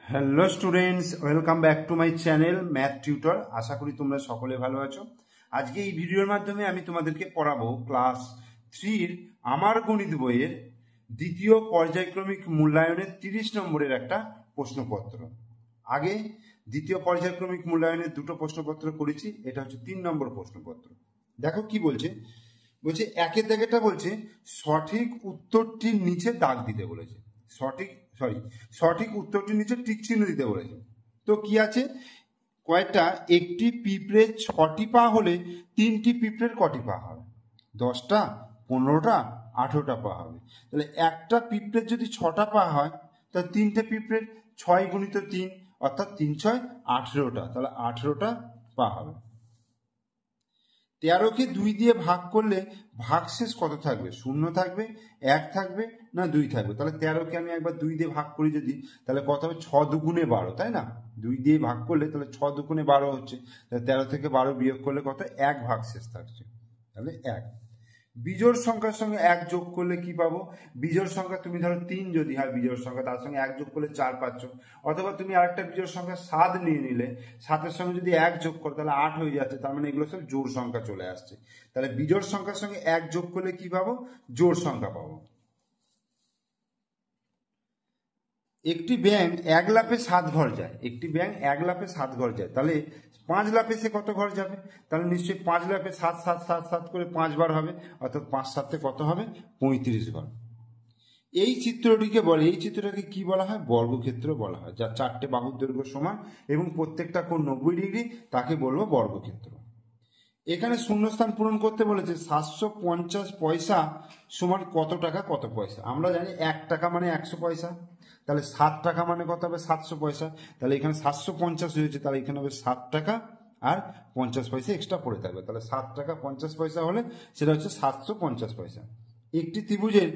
Hello students, welcome back to my channel math tutor. আশা করি তোমরা সকলে ভালো আছো। আজকে এই ভিডিওর মাধ্যমে আমি তোমাদেরকে পড়াবো ক্লাস 3-র আমার গণিত বইয়ের দ্বিতীয় পর্যায়ক্রমিক মূল্যায়নের 30 নম্বরের একটা প্রশ্নপত্র। আগে দ্বিতীয় পর্যায়ক্রমিক মূল্যায়নের দুটো প্রশ্নপত্র করেছি, এটা হচ্ছে 3 নম্বর প্রশ্নপত্র। দেখো কি বলছে, একের দাগেটা বলছে সঠিক উত্তরটির নিচে দাগ দিতে বলেছে। সঠিক উত্তরটির নিচে টিক চিহ্ন দিতে বলেছে। তো কি আছে কয়েকটা, একটি পিঁপড়ের 6টি পা হলে 3টি পিঁপড়ের কটি পা হবে? 10টা, 15টা, 18টা পা হবে। তাহলে একটা পিঁপড়ের যদি 6টা পা হয় তাহলে 3টে পিঁপড়ের 6 গুণিত 3 অর্থাৎ 3 6 18টা, তাহলে 18টা পা হবে। 13কে 2 দিয়ে ভাগ করলে ভাগশেষ কত থাকবে? 0 থাকবে, 1 থাকবে, না 2 থাকবে? তাহলে 13কে আমি একবার 2 দিয়ে ভাগ করি যদি, তাহলে কত হবে? 6 দুগুণে 12, তাই না? 2 দিয়ে ভাগ করলে তাহলে 6 দুগুণে 12 হচ্ছে। তাহলে 13 থেকে 12 বিয়োগ করলে কত? 1 ভাগশেষ থাকছে, তাহলে 1। বিজোড় সংখ্যার সঙ্গে 1 যোগ করলে কি পাবো? বিজোড় সংখ্যা তুমি ধরো 3 যদি হয় বিজোড় সংখ্যা, তার সঙ্গে 1 যোগ করলে 4 পাচ্ছ। অথবা তুমি আরেকটা বিজোড় সংখ্যা 7 নিয়ে নিলে, 7-এর সঙ্গে যদি 1 যোগ করো তাহলে 8 হয়ে যাচ্ছে। তার মানে এগুলো সব জোড় সংখ্যা চলে আসছে। তাহলে বিজোড় সংখ্যার সঙ্গে 1 যোগ করলে কি পাবো? জোড় সংখ্যা পাবো। একটি ব্যাঙ 1 লাফে 7 ঘর যায়। একটি ব্যাঙ 1 লাফে 7 ঘর যায়, তাহলে 5 লাফে সে কত ঘর যাবে? তাহলে নিশ্চয়ই 5 লাফে 7 7 7 7 করে 5 বার হবে, অর্থাৎ 5 7-এ কত হবে? 35 ঘর। এই চিত্রটাকে কি বলা হয়? বর্গক্ষেত্র বলা হয়, যার 4টে বাহুর দৈর্ঘ্য সমান এবং প্রত্যেকটা কোণ 90 ডিগ্রি, তাকে বলবো বর্গক্ষেত্র। এখানে শূন্যস্থান পূরণ করতে বলেছে 750 পয়সা সমান কত টাকা কত পয়সা। আমরা জানি 1 টাকা মানে 100 পয়সা, তাহলে 7 টাকা মানে কত হবে? 700 পয়সা। তাহলে এখানে 750 হয়েছে, তাহলে এখানে হবে 7 টাকা আর 50 পয়সা এক্সট্রা পড়ে থাকবে। তাহলে 7 টাকা 50 পয়সা হলে সেটা হচ্ছে 750 পয়সা। একটি ত্রিভুজের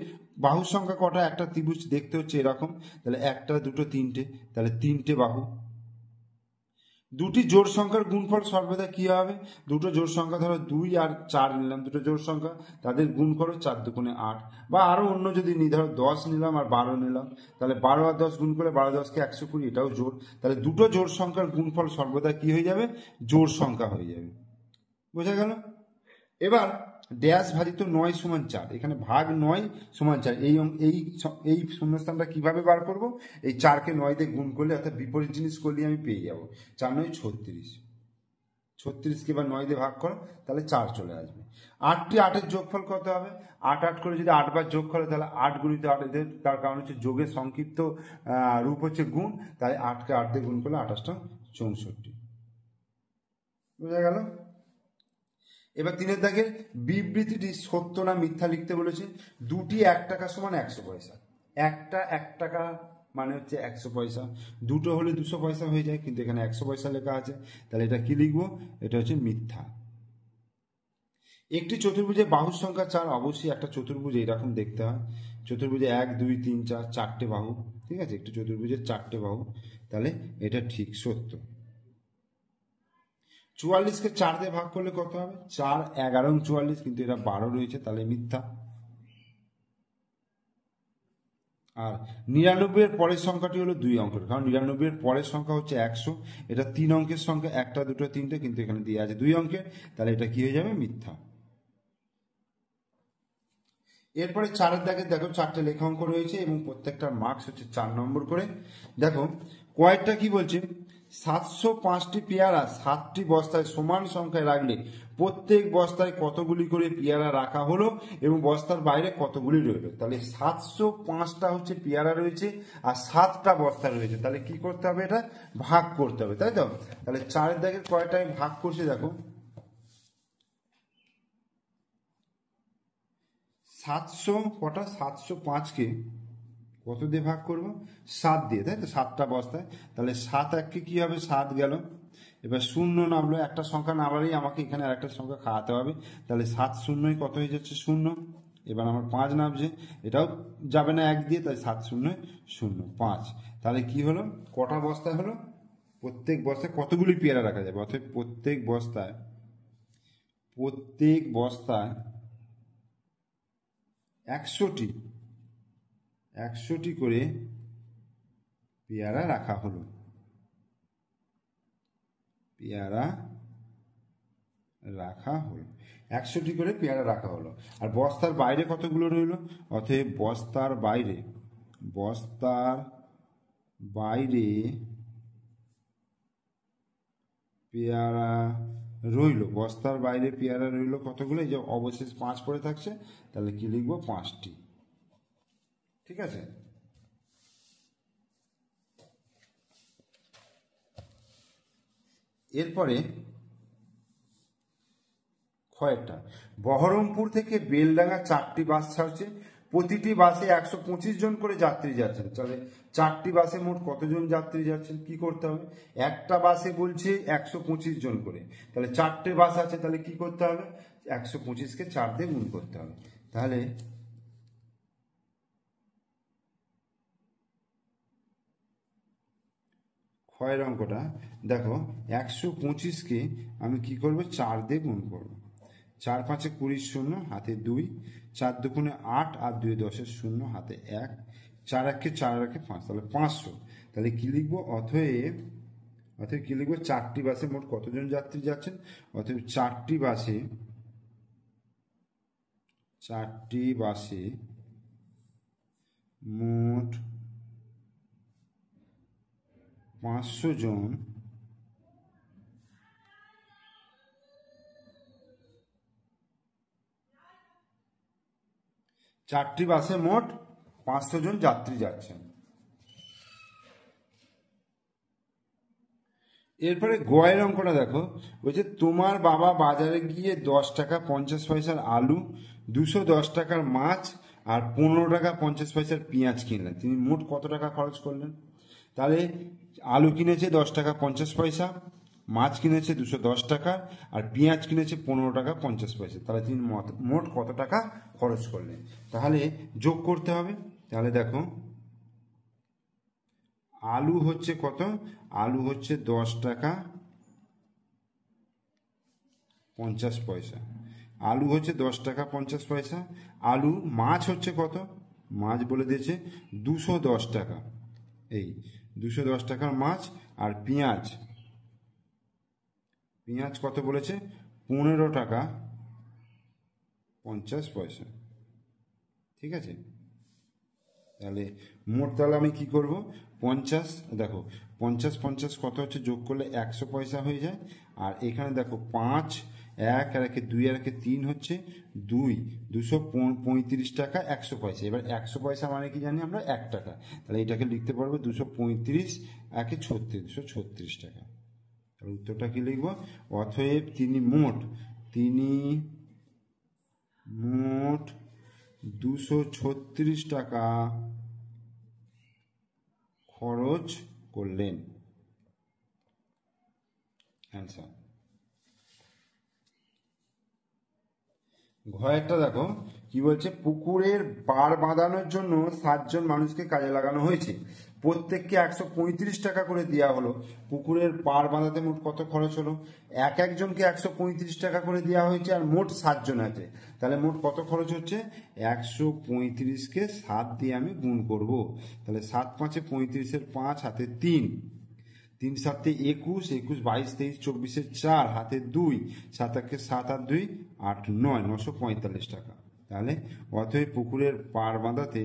বাহুর সংখ্যা কটা? একটা ত্রিভুজ দেখতে হচ্ছে এরকম, তাহলে 1টা 2টো 3টে, তাহলে 3টে বাহু। দুটি জোড় সংখ্যার গুণফল সর্বদা কি হবে? দুটো জোড় সংখ্যা ধরো 2 আর 4 নিলাম, দুটো জোড় সংখ্যা, তাদের গুণ করো 4 দুগুণে 8, বা আরো অন্য যদি নিই, ধরো 10 নিলাম আর 12 নিলাম, তাহলে 12 আর 10 গুণ করে 12 10কে 120, এটাও জোড়। তাহলে দুটো জোড় সংখ্যার গুণফল সর্বদা কি হয়ে যাবে? জোড় সংখ্যা হয়ে যাবে। বোঝা গেল? এবার ড্যাশ ভাজিত 9 সমান 4, এখানে ভাগ 9 সমান 4, এই শূন্যস্থানটা কিভাবে বার করব? এই 4কে 9 দিয়ে গুণ করলে, অর্থাৎ বিপরীত জিনিস করলে আমি পেয়ে যাব। 4 9 36, 36কে এবার 9 দিয়ে ভাগ করো, তাহলে 4 চলে আসবে। 8টি 8-এর যোগফল কত হবে? 8 8 করে যদি 8 বার যোগ করো তাহলে 8 গুণিত 8, তার কারণ হচ্ছে যোগের সংক্ষিপ্ত রূপ হচ্ছে গুণ, তাই 8কে 8 দিয়ে গুণ করলে 28 64। বোঝা গেল? এবার 3-এর দাগের বিবৃতিটি সত্য না মিথ্যা লিখতে বলেছে। দুটি 1 টাকা সমান 100 পয়সা। একটা 1 টাকা মানে হচ্ছে 100 পয়সা, দুটো হলে 200 পয়সা হয়ে যায়, কিন্তু এখানে 100 পয়সা লেখা আছে, তাহলে এটা কি লিখবো? এটা হচ্ছে মিথ্যা। একটি চতুর্ভুজের বাহুর সংখ্যা 4, অবশ্যই একটা চতুর্ভুজ এরকম দেখতে হয়। চতুর্ভুজে 1 2 3 4 4টে বাহু, ঠিক আছে? একটি চতুর্ভুজের 4টে বাহু, তাহলে এটা ঠিক সত্য। 44কে 4 দিয়ে ভাগ করলে কত হবে? 4 11 44, কিন্তু এটা 12 রয়েছে, তাহলে মিথ্যা। আর 99 এর পরের সংখ্যাটি হলো 2 অঙ্কের, কারণ 99 এর পরের সংখ্যা হচ্ছে 100, এটা 3 অঙ্কের সংখ্যা, 1টা 2টো 3টে, কিন্তু এখানে দিয়ে আছে 2 অঙ্কের, তাহলে এটা কি হয়ে যাবে? মিথ্যা। এরপরে 4-এর দাগে দেখো 4টে লেখা অঙ্ক রয়েছে এবং প্রত্যেকটার মার্কস হচ্ছে 4 নম্বর করে। দেখো কয়েকটা কি বলছে, 705টি পেয়ারা 7টি বস্তায় সমান সংখ্যায় রাখলে প্রত্যেক বস্তায় কতগুলি করে পেয়ারা রাখা হলো এবং বস্তার বাইরে কতগুলি রইল। তাহলে 705টা হচ্ছে পেয়ারা রয়েছে আর 7টা বস্তা রয়েছে, তাহলে কি করতে হবে? এটা ভাগ করতে হবে, তাই তো? তাহলে 4-এর দাগের কয়টা আমি ভাগ করছি দেখো, 700 কটা? 705কে কত দিয়ে ভাগ করব? 7 দিয়ে, তাই তো? 7টা বস্তায়, তাহলে 7 1কে কি হবে? 7 গেল। এবার 0 নামলো, একটা সংখ্যা নামলেই আমাকে এখানে আরেকটা সংখ্যা খাওয়াতে হবে, তাহলে 7 0 কত হয়ে যাচ্ছে? 0। এবার আমার 5 নামছে, এটাও যাবে না 1 দিয়ে, তাই 7 0 0 5। তাহলে কি হলো? কটা বস্তায় হলো? প্রত্যেক বস্তায় কতগুলি পেয়ারা রাখা যাবে? অর্থাৎ প্রত্যেক বস্তায় 100টি করে পেয়ারা রাখা হলো, পেয়ারা রাখা হলো, 100টি করে পেয়ারা রাখা হলো। আর বস্তার বাইরে কতগুলো রইল? অতএব বস্তার বাইরে পেয়ারা রইল, বস্তার বাইরে পেয়ারা রইল কতগুলো? এই যে অবশেষ 5 পড়ে থাকছে, তাহলে কি লিখবো? 5টি। ঠিক আছে। এরপরে কয়েকটা, বহরমপুর থেকে বেলডাঙ্গা 4টি বাস ছাড়ছে, প্রতিটি বাসে 125 জন করে যাত্রী যাচ্ছেন। তাহলে 4টি বাসে মোট কতজন যাত্রী যাচ্ছেন? কি করতে হবে? একটা বাসে বলছে 125 জন করে, তাহলে 4টে বাস আছে, তাহলে কি করতে হবে? 125কে 4 দিয়ে গুণ করতে হবে। তাহলে ক্ষয়ের অঙ্কটা দেখো, 125কে আমি কি করব? 4 দিয়ে গুণ করব। 4 5 20 শূন্য, হাতে 2, 4 2 8 আর 2 10 শূন্য, হাতে 1, 4 1 4 1 5, তাহলে 500। তাহলে কি লিখবো? অতএব কি লিখবো? 4টি বাসে মোট কতজন যাত্রী যাচ্ছেন? অতএব 4টি বাসে মোট 500 জন যাত্রী যাচ্ছেন। এরপরে গয়ের অঙ্কটা দেখো, বলছে তোমার বাবা বাজারে গিয়ে 10 টাকা 50 পয়সার আলু, 210 টাকার মাছ আর 15 টাকা 50 পয়সার পেঁয়াজ কিনলেন। তিনি মোট কত টাকা খরচ করলেন? তাহলে আলু কিনেছে 10 টাকা 50 পয়সা, মাছ কিনেছে 210 টাকা, আর পেঁয়াজ কিনেছে 15 টাকা 50 পয়সা। তাহলে তিনি মোট কত টাকা খরচ করলেন? তাহলে যোগ করতে হবে। তাহলে দেখো, আলু হচ্ছে কত? আলু হচ্ছে 10 টাকা 50 পয়সা, আলু হচ্ছে 10 টাকা 50 পয়সা। আলু, মাছ হচ্ছে কত? মাছ বলে দিয়েছে 210 টাকা, এই 210 টাকার মাছ। আর পেঁয়াজ কত বলেছে? 15 টাকা 50 পয়সা। ঠিক আছে। তাহলে মোট, তাহলে আমি কি করব? 50, দেখো 50 50 কত হচ্ছে? যোগ করলে 100 পয়সা হয়ে যায়। আর এখানে দেখো 5, 1 আর 1 2 আর 1 3 হচ্ছে 2, 235 টাকা 100 পয়সা। এবার 100 পয়সা মানে কি জানি আমরা? 1 টাকা। তাহলে এটাকে লিখতে পারবো 235 1 36, 236 টাকা। তাহলে উত্তরটা কি লিখবো? অতএব তিনি মোট 236 টাকা খরচ করলেন। অ্যান্সার। ঘরেরটা দেখো কি বলছে, পুকুরের পাড় বাঁধানোর জন্য 7 জন মানুষকে কাজে লাগানো হয়েছে, প্রত্যেককে 135 টাকা করে দেওয়া হলো। পুকুরের পাড় বাঁধাতে মোট কত খরচ হলো? একজনকে 135 টাকা করে দেওয়া হয়েছে, আর মোট 7 জন আছে, তাহলে মোট কত খরচ হচ্ছে? 135কে 7 দিয়ে আমি গুণ করব। তাহলে 7 5 35, 5 হাতে 3, 3 7 21, 21 22 23 24 4, হাতে 2, 7 1 7 আর 2 8 9, 945 টাকা। তাহলে অতএব পুকুরের পাড় বাঁধাতে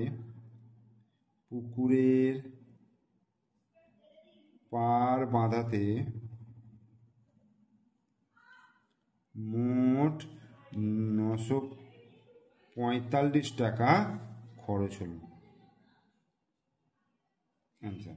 মোট 945 টাকা খরচ হলো। আচ্ছা।